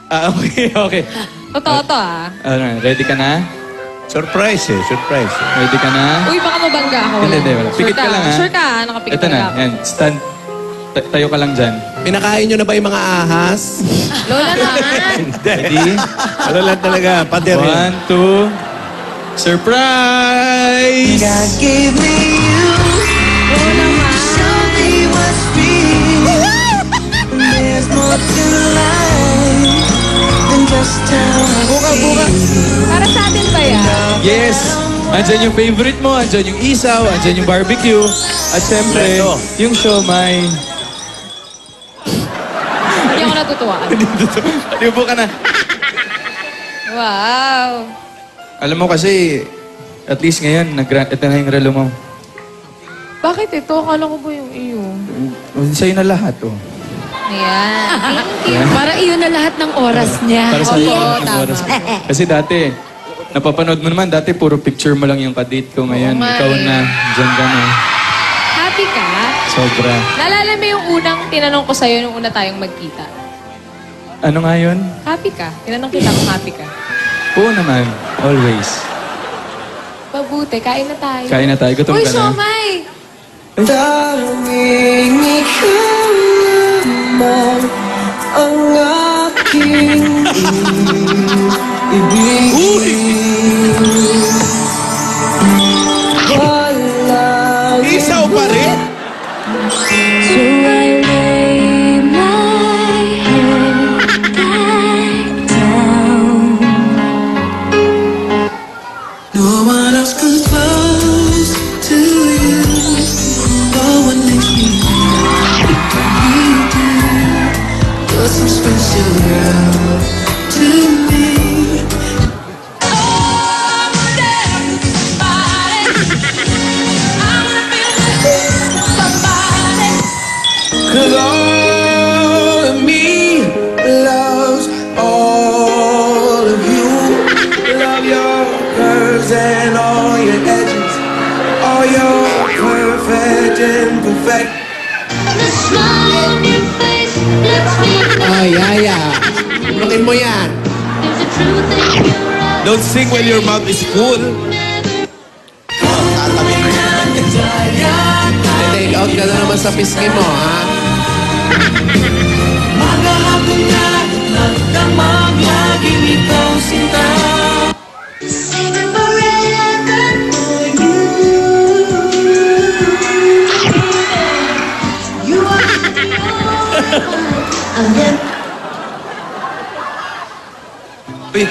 Okay, okay. Totoo to Ready ka na? Surprise eh, surprise. Ready ka na? Uy, baka mabangga ako. Hindi, wala. Pikit ka lang, ha? Sure ka, nakapikit Ito na, yan. Stand. Tayo ka lang dyan. Pinakain nyo na ba yung mga ahas? Lola naman. Ready? Ano lang talaga, pader yan. 1, 2. Surprise! God gave me you. Lola naman. Show me what's real. There's more to life than just how I feel. Para sa atin ba yan? Yes! Andyan yung favorite mo, andyan yung isaw, andyan yung barbecue, at syempre, yung siomay. Hindi ako natutuwaan. Liubo ka na. Wow. Alam mo kasi, at least ngayon, ito na yung relo mo. Bakit ito? Akala ko ba yung iyo? Sa'yo na lahat, oh. Ayan. Thank you. Para iyon na lahat ng oras niya. Para sa'yo Oo, lahat ng tama. oras. Kasi dati, napapanood mo naman, dati puro picture mo lang yung kadate ko. Ngayon, Oo nga ikaw eh. na, dyan ka na. Happy ka? Sobra. Naalala mo yung unang tinanong ko sa'yo nung una tayong magkita? Ano nga yun? Happy ka? Tinanong kita kung happy ka. Oo naman, always. Mabuti, kain na tayo. Kain na tayo, gutom Uy, ka na. siomay! Darling, ikaw naman ang aking ibigin. Walang Isaw pa rin? So I lay my head back down. No one else comes close to you. No one makes me feel like you do. You're so special, girl, to me. Cause all of me loves all of you. Love your curves and all your edges. All your perfect imperfect. The smile on your face lets me know Ay, Yaya. Lukin mo yan. there's a truth in your eyes. Don't sing when your mouth is full. Take out ka na naman sa pisngi mo, ha? Maghahapon na magdamag laging ikaw sinta. Singing forever for you. You are the only one I'll never. Wait,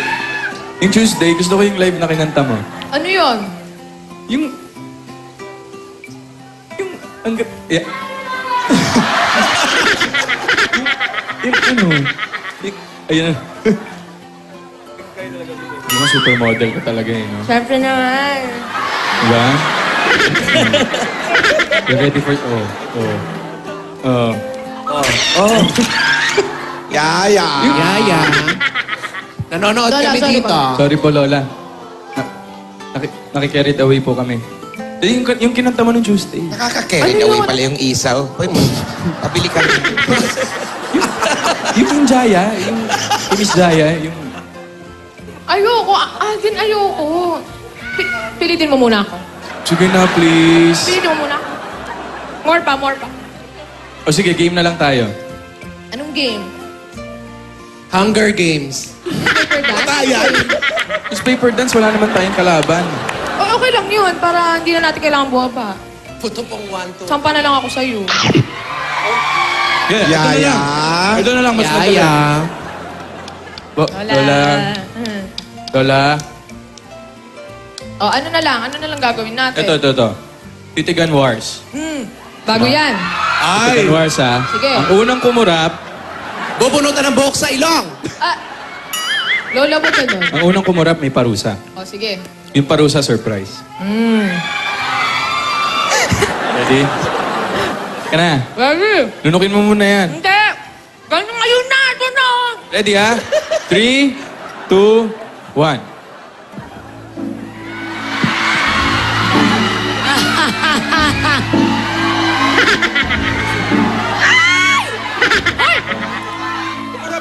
yung Tuesday, gusto ko yung live na kinanta mo. Ano yun? Yung... Yeah. yung ano... Ayun. Yung mga supermodel ka talaga eh, no? Siyempre naman. Diba? You're ready for... Yaya. Yaya. Nanonood Lola, kami sorry dito. Sorry po, Lola. Nakikarried away po kami. Yung kinanta mo nung Tuesday. Nakaka-carried away pala yung isaw. Hoy, pabili ka rin. Yung Jaya, yung Miss Jaya, yung... Ayoko. Agin, ayoko. Pilitin mo muna ako. Sige na, please. Pilitin mo muna ako. More pa, more pa. O sige, game na lang tayo. Anong game? Hunger Games. Paper dance? Tapos paper dance, wala naman tayong kalaban. Oh, okay lang yun. Para hindi na natin kailangan bumaba. Puto pong 1, 2. Sampa na lang ako sa'yo. Yeah, Yaya. Ito na lang, mas madali. Yaya. Lola. Lola. Oh, ano na lang gagawin natin? Ito. Titigan Wars. Bago yan. Titigan Wars, ha? Sige. Ang unang kumurap, Bubunutan ng buhok sa ilong. Lola mo ganun. ang unang kumurap may parusa. Oh, sige. Yung parusa, surprise. Ready? Ka na. Ready? Nunukin mo muna yan. Hindi. Ganun ngayon na. Ito na. Ready, ha? 3, 2, 1.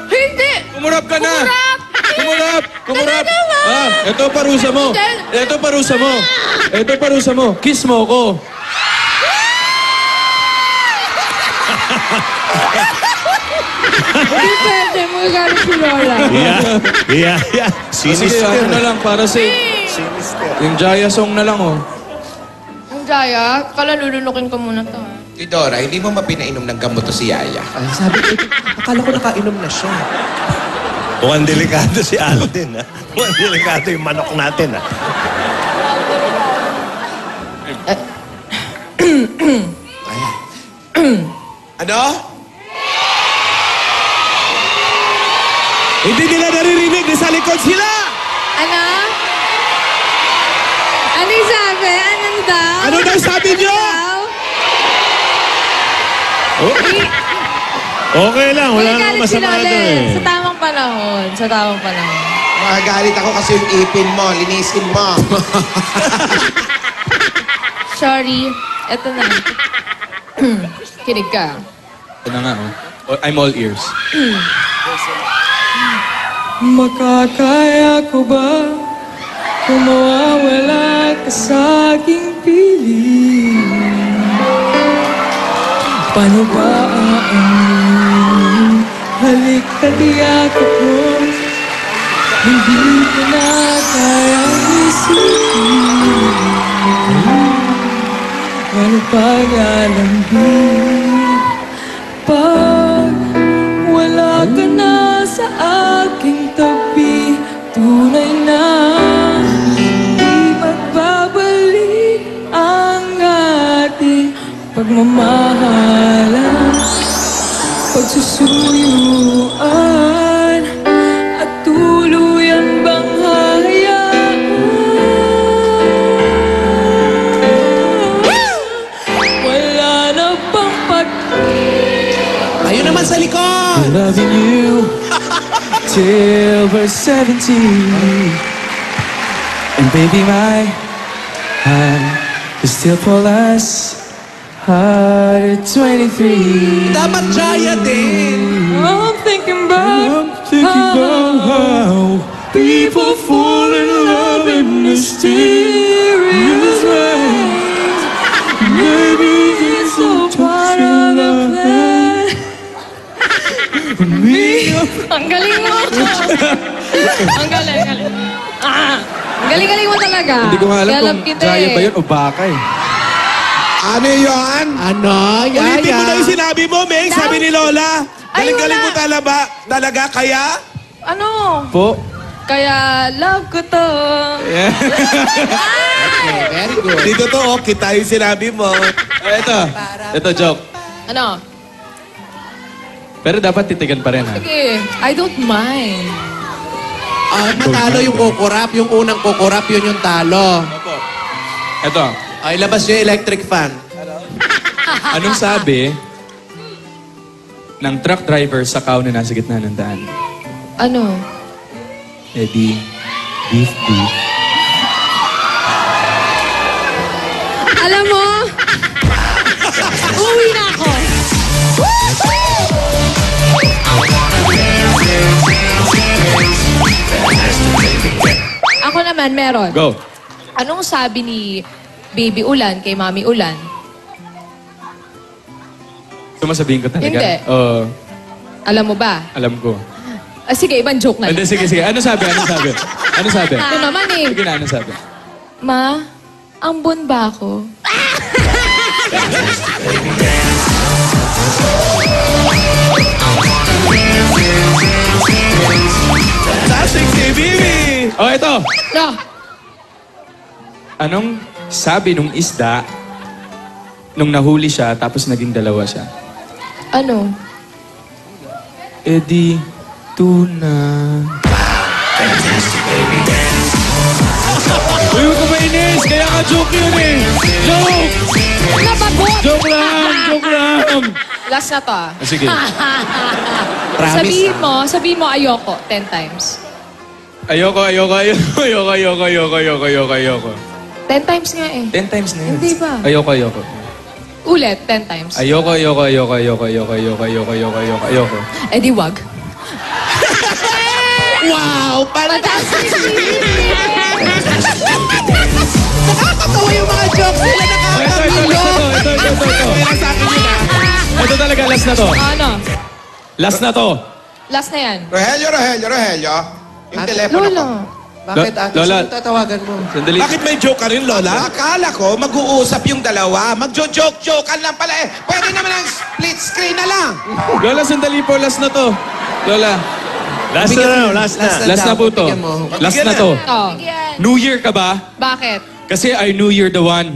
Hindi. Kumurap! ka na! Kumurap! Kumurap! Ah, ito parusa mo. Ito parusa mo. Ito parusa mo. Kiss mo ako. Hindi pwede, magagalit si Lola. Yeah. Sige, Sinister. ano na lang para sa... Yung Jaya song na lang, oh. Ang Jaya, kala lulunukin ko muna to. Dora, hindi mo mapinainom ng gamot to si Yaya. Ay, sabi ko, akala ko nakainom na siya. Mukhang delikado si Alden, ha? Mukhang delikado yung manok natin, ha? Ano? Hindi nila naririnig, nasa likod sila! Ano? Ano yung sabi? Anong daw? Ano daw sabi niyo? Okay lang, wala nang masama doon eh. Sa tamang panahon. Sa tamang panahon. Magagalit ako kasi yung ipin mo. Linisin mo. Sorry. Eto na. Kinig ka. Ito na nga, oh. I'm all ears. Makakaya ko ba kung mawawala ka sa aking piling? Paano ba aamin? Halik ka tiyakap mo, hindi ko na kayang isipin. Ano pag-alambing pag wala ka na sa aking tabi, tunay na di magbabalik ang ating pagmamahalan, pagsusuyuan at tuluyan bang hayaan. Wala na bang Ayun naman sa likod! loving you till we're 70. And baby, my heart is still full as heart at 23. Dapat Jaya din! I'm thinking about how people fall in love in mysterious ways. Maybe it's all part of the plan. Ang galing mo! Ang galing, galing. Ang galing-galing mo talaga. Hindi ko nga alam Kaya kung love kita Jaya eh. ba yun o baka eh. Ano yan? Ano, Yaya? Ulitin mo na yung sinabi mo, Meng, sabi ni Lola. Ay, Galing-galing mo wala. talaga, kaya? Ano? Po? Kaya love ko to. Very good. Dito to, oh, kita yung sinabi mo. Ito. Ito, joke. Ano? Pero dapat titigan pa rin, ha? Sige, I don't mind. Matalo yung kukurap. Yung unang kukurap, yun yung talo. Ito. Ay, labas yung electric fan. Anong sabi ng truck driver sa cow na nasa gitna ng daan? Ano? Eddie, beef. Alam mo, uwi na ako. Ako naman, meron. Go. Anong sabi ni Baby Ulan kay Mami Ulan? Sumasabihin ko talaga? Hindi. Oo, Alam mo ba? alam ko. Sige, ibang joke na Hindi, lang. sige. Ano sabi? Ano sabi? Ito naman eh. Sige na, ano sabi? Ma, ambon ba ako? Tasig si Bibi! Oh, ito. No. Anong sabi nung isda nung nahuli siya tapos naging dalawa siya? Ano? Eddie, tuna. Uy, huwag ka mainis! Kaya ka joke yun eh! Joke! Nabagot! Joke lang! Last na to ah. Sige. Sabihin mo ayoko 10 times. Ayoko. 10 times nga eh. 10 times na yun. Hindi ba? Ayoko. Ulit, 10 times. Ayoko. Eh di wag. Wow! Fantastic! Nakakatawa yung mga jokes nila. Nakakapilo. Ito talaga, last na to. Ano? Last na to. Last na yan. Rogelio. Yung telepono ko. Lola. Bakit, ate? Lola. Sino tatawagan mo? Sandali. Bakit may joke ka rin, Lola? Akala ko, mag-uusap yung dalawa. Magjo-joke-jokean lang pala eh. Pwede naman ang split screen na lang. Lola, sandali po. Last na to. Lola. Last na raw, last na. Last na po to. Bigyan mo. Last na to. Oh. New Year ka ba? Bakit? Kasi I knew you're the one.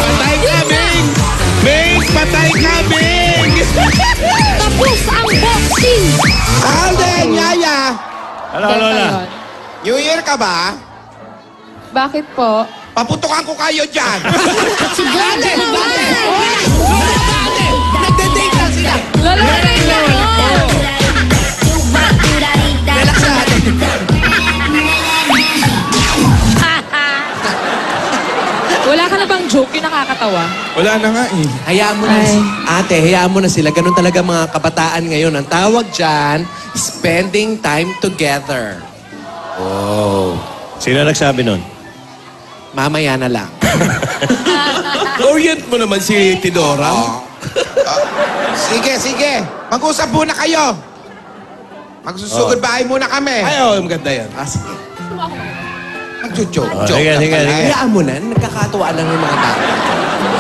Patay ka, Bing! Bing, patay ka, Bing! Tapos ang boxing! Alden, Yaya. Hello, Ganito Lola. yun. New Year ka ba? Bakit po? Paputukan ko kayo dyan. Nagde-date lang sila. Lola, wait lang. Relax na, ate. Wala ka na bang joke yung nakakatawa? Wala na nga eh. Hayaan mo na. Ate, hayaan mo na sila. Ganun talaga mga kabataan ngayon. Ang tawag dyan, spending time together. Sino nagsabi nun? Mamaya na lang. Orient mo naman si Tidora. Sige. Mag-usap muna kayo. Magsusugod bahay muna kami. Ay, oh, maganda yan. Sige. Magjo-joke. Sige, sige, sige. Hayaan mo na. Nagkakatuwa lang yung mga tao.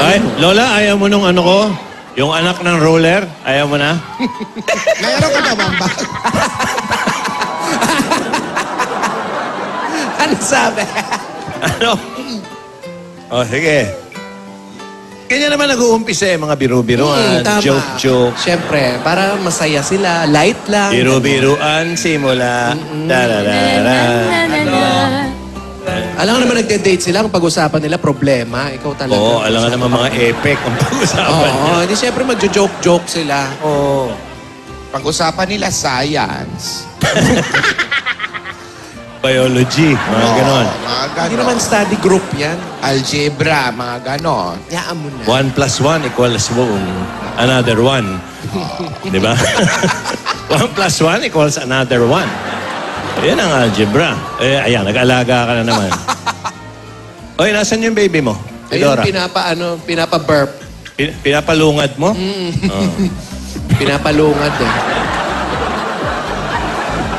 Ay, Lola, ayaw mo nung ano ko? Yung anak ng roller? Ayaw mo na? Mayroon ka na bang bag? Ano sabi? Ano? Oh, sige. Kanya naman nag-uumpisa eh, mga biro-biroan, Tama. joke-joke. Siyempre, para masaya sila. Light lang. Biro-biroan, simula. Dararara. Alam nga naman nagde-date sila. Ang pag-usapan nila, problema. Ikaw talaga. Oo, alam nga naman mga epic ang pag-usapan niya. Oo, hindi siyempre magjo-joke-joke sila. Oo. Pag-usapan nila science. Biology, mga ganon. Mga Hindi ganon. naman study group yan. Algebra, mga ganon. Hayaan mo na. 1 plus 1 equals another 1. Di ba? 1 plus 1 equals another 1. Yan ang algebra. Eh, ayan, nag-alaga ka na naman. Oy, nasan yung baby mo? Ayun, Tidora. pinapa-burp. Pinapalungad mo? Oh. Pinapalungad eh.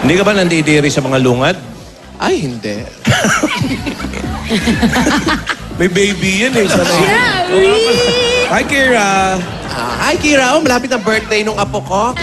Hindi ka ba nandidiri sa mga lungad? Ay, hindi. May baby yan eh. Hi, Kira. Hi, Kira. Malapit ang birthday nung apo ko.